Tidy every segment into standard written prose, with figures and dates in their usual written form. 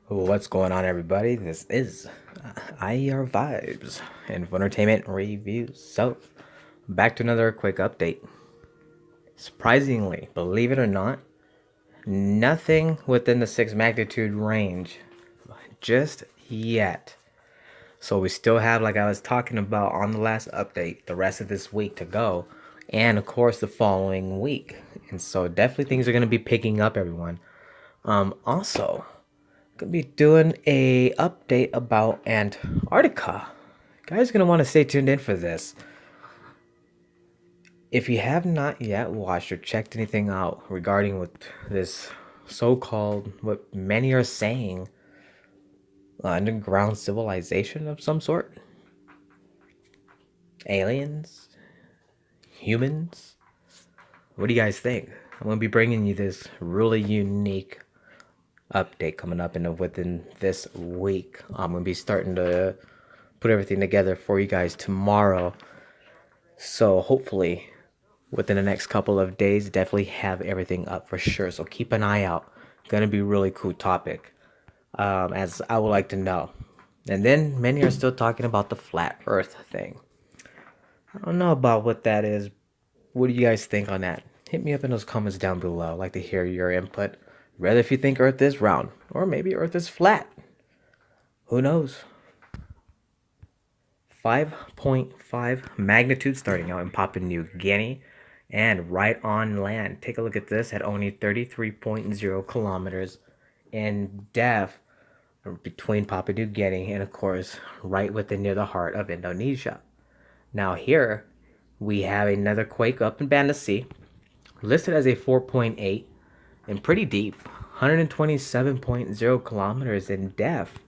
What's going on, everybody? This is IER Vibes and Entertainment Reviews. So, back to another quick update. Surprisingly, believe it or not, nothing within the 6 magnitude range just yet. So, we still have, like I was talking about on the last update, the rest of this week to go, and of course, the following week. And so, definitely things are going to be picking up, everyone. Also, gonna be doing a update about Antarctica. Guys, gonna want to stay tuned in for this. If you have not yet watched or checked anything out regarding what this so-called, what many are saying, underground civilization of some sort, aliens, humans, what do you guys think? I'm gonna be bringing you this really unique update coming up within this week. I'm gonna be starting to put everything together for you guys tomorrow. So hopefully within the next couple of days, definitely have everything up for sure. So keep an eye out. Gonna be really cool topic, as I would like to know. And then many are still talking about the flat Earth thing. I don't know about what that is. What do you guys think on that? Hit me up in those comments down below. I'd like to hear your input. Rather if you think Earth is round, or maybe Earth is flat. Who knows? 5.5 magnitude starting out in Papua New Guinea and right on land. Take a look at this at only 33.0 kilometers in depth between Papua New Guinea and, of course, right within near the heart of Indonesia. Now, here we have another quake up in Banda Sea, listed as a 4.8 and pretty deep, 127.0 kilometers in depth.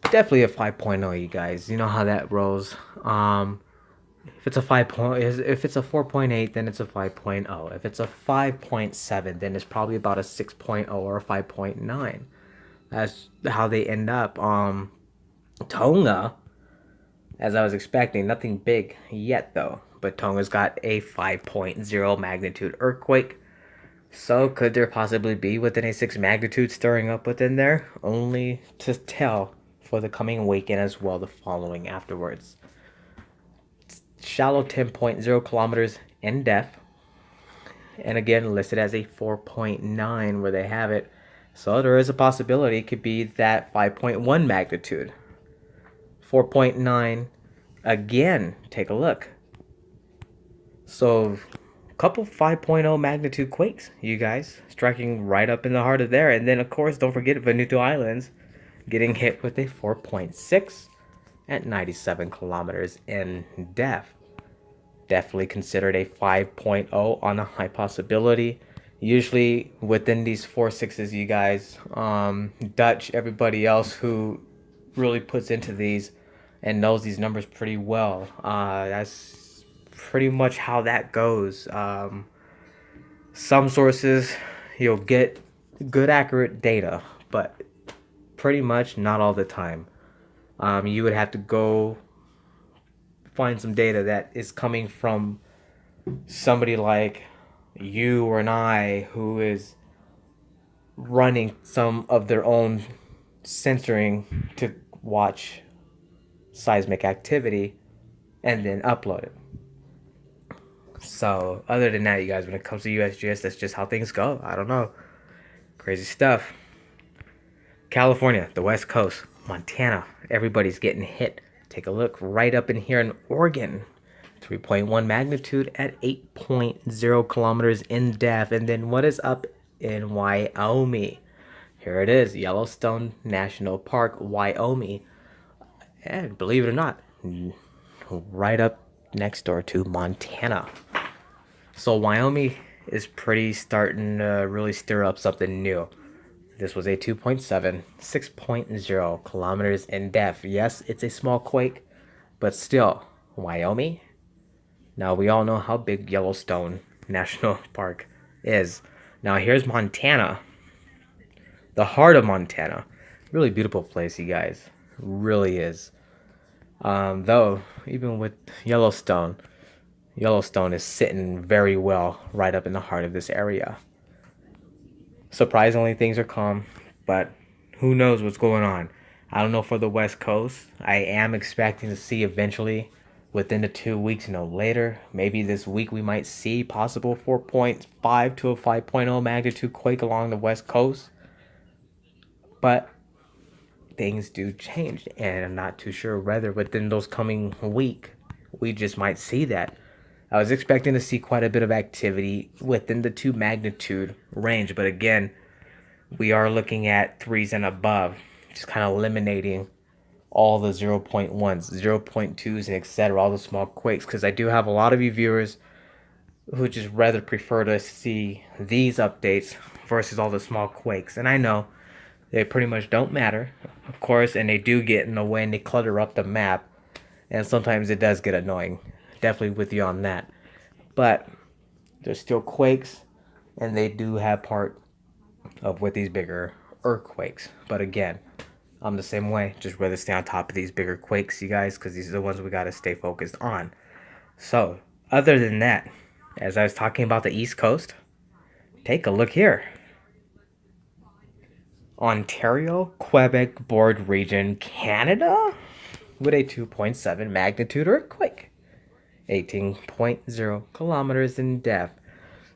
Definitely a 5.0, you guys. You know how that rolls. If it's a 4.8, then it's a 5.0. If it's a 5.7, then it's probably about a 6.0 or a 5.9. That's how they end up. Tonga, as I was expecting, nothing big yet though. But Tonga's got a 5.0 magnitude earthquake. So could there possibly be within a 6 magnitude stirring up within there? Only to tell for the coming weekend as well, the following afterwards. Shallow 10.0 kilometers in depth, and again listed as a 4.9 where they have it. So there is a possibility it could be that 5.1 magnitude. 4.9 again, take a look. So couple 5.0 magnitude quakes, you guys, striking right up in the heart of there. And then of course don't forget Vanuatu Islands getting hit with a 4.6 at 97 kilometers in depth. Definitely considered a 5.0 on a high possibility. Usually within these 4.6s, you guys, Dutch, everybody else who really puts into these and knows these numbers pretty well. That's pretty much how that goes. Some sources you'll get good accurate data, but pretty much not all the time. You would have to go find some data that is coming from somebody like you or an I who is running some of their own censoring to watch seismic activity and then upload it. So other than that, you guys, when it comes to USGS, that's just how things go. I don't know. Crazy stuff. California, the West Coast, Montana, everybody's getting hit. Take a look right up in here in Oregon. 3.1 magnitude at 8.0 kilometers in depth. And then what is up in Wyoming? Here it is, Yellowstone National Park, Wyoming. And believe it or not, right up next door to Montana. So Wyoming is pretty starting to really stir up something new. This was a 2.7, 6.0 kilometers in depth. Yes, it's a small quake, but still, Wyoming. Now, we all know how big Yellowstone National Park is. Now, here's Montana, the heart of Montana. Really beautiful place, you guys. Really is. Though, even with Yellowstone, Yellowstone is sitting very well right up in the heart of this area. Surprisingly, things are calm, but who knows what's going on. I don't know for the West Coast. I am expecting to see eventually within the 2 weeks, later. Maybe this week we might see possible 4.5 to a 5.0 magnitude quake along the West Coast. But things do change, and I'm not too sure whether within those coming week we just might see that. I was expecting to see quite a bit of activity within the 2 magnitude range, but again, we are looking at threes and above, just kind of eliminating all the 0.1s, 0.2s, and etc., all the small quakes, because I do have a lot of you viewers who just rather prefer to see these updates versus all the small quakes. And I know they pretty much don't matter, of course, and they do get in the way and they clutter up the map, and sometimes it does get annoying. Definitely with you on that. But there's still quakes, and they do have part of with these bigger earthquakes. But again, I'm the same way. Just rather stay on top of these bigger quakes, you guys, because these are the ones we gotta stay focused on. So, other than that, as I was talking about the East Coast, take a look here. Ontario, Quebec Board Region, Canada, with a 2.7 magnitude earthquake, 18.0 kilometers in depth.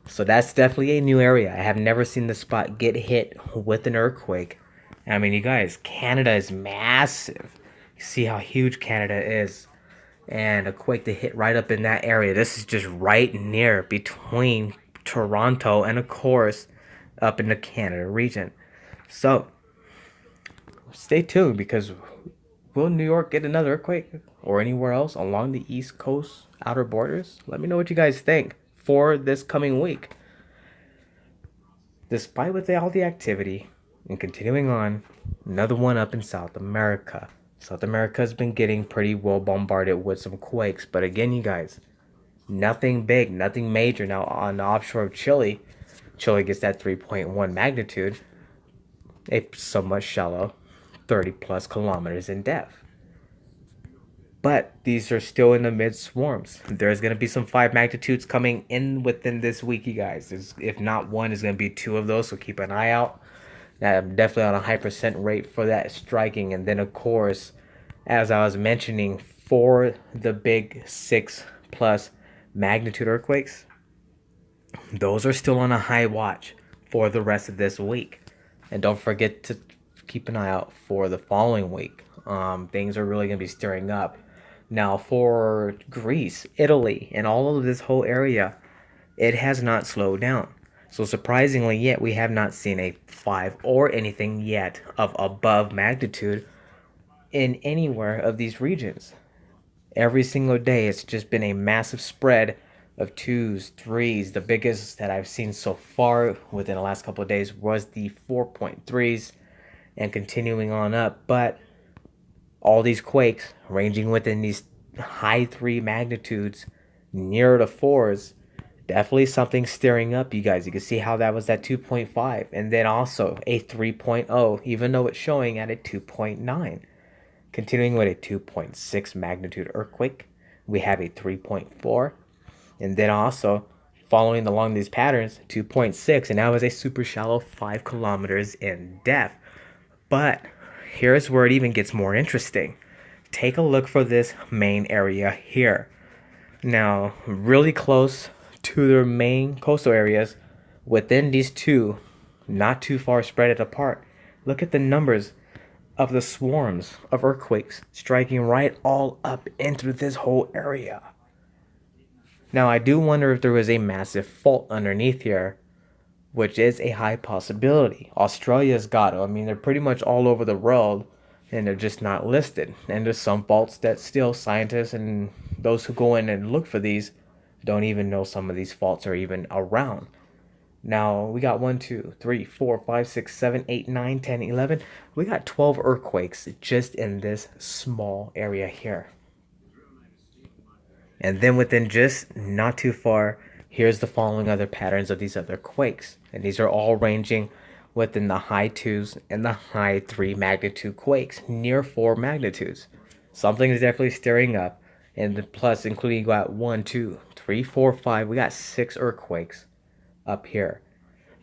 So that's definitely a new area. I have never seen the spot get hit with an earthquake. I mean, you guys, Canada is massive. You see how huge Canada is. And a quake to hit right up in that area. This is just right near between Toronto and, of course, up in the Canada region. So, stay tuned, because will New York get another earthquake or anywhere else along the East Coast outer borders? Let me know what you guys think for this coming week. Despite with all the activity and continuing on, another one up in South America. South America has been getting pretty well bombarded with some quakes, but again, you guys, nothing big, nothing major. Now on the offshore of Chile, Chile gets that 3.1 magnitude, a somewhat shallow 30 plus kilometers in depth. But these are still in the mid swarms. There's going to be some 5 magnitudes coming in within this week, you guys. If not one, is going to be 2 of those, so keep an eye out. I'm definitely on a high percent rate for that striking. And then, of course, as I was mentioning, for the big 6 plus magnitude earthquakes, those are still on a high watch for the rest of this week. And don't forget to keep an eye out for the following week. Things are really going to be stirring up. Now, for Greece, Italy, and all of this whole area, it has not slowed down. So surprisingly, yet we have not seen a 5 or anything yet of above magnitude in anywhere of these regions. Every single day, it's just been a massive spread of 2s, 3s. The biggest that I've seen so far within the last couple of days was the 4.3s and continuing on up. But all these quakes ranging within these high 3 magnitudes, near to 4s, definitely something stirring up, you guys. You can see how that was at 2.5, and then also a 3.0, even though it's showing at a 2.9. Continuing with a 2.6 magnitude earthquake, we have a 3.4, and then also following along these patterns, 2.6, and now is a super shallow 5 kilometers in depth. But here's where it even gets more interesting. Take a look for this main area here. Now, really close to their main coastal areas, within these 2, not too far spread apart, look at the numbers of the swarms of earthquakes striking right all up into this whole area. Now, I do wonder if there was a massive fault underneath here, which is a high possibility. Australia's got them. I mean, they're pretty much all over the world, and they're just not listed. And there's some faults that still scientists and those who go in and look for these don't even know some of these faults are even around. Now, we got 1, 2, 3, 4, 5, 6, 7, 8, 9, 10, 11. We got 12 earthquakes just in this small area here. And then within just not too far, here's the following other patterns of these other quakes. And these are all ranging within the high 2s and the high 3 magnitude quakes, near 4 magnitudes. Something is definitely stirring up. And the plus, including you got 1, 2, 3, 4, 5. We got 6 earthquakes up here.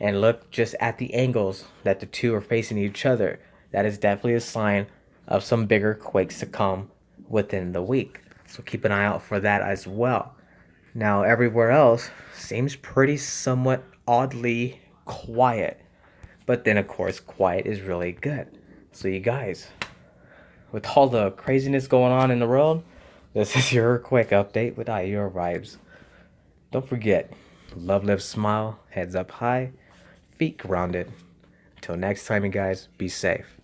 And look just at the angles that the 2 are facing each other. that is definitely a sign of some bigger quakes to come within the week. So keep an eye out for that as well. Now, everywhere else seems pretty somewhat oddly quiet. But then, of course, quiet is really good. So, you guys, with all the craziness going on in the world, this is your quick update with IUR Vibes. Don't forget, love, live, smile, heads up high, feet grounded. Until next time, you guys, be safe.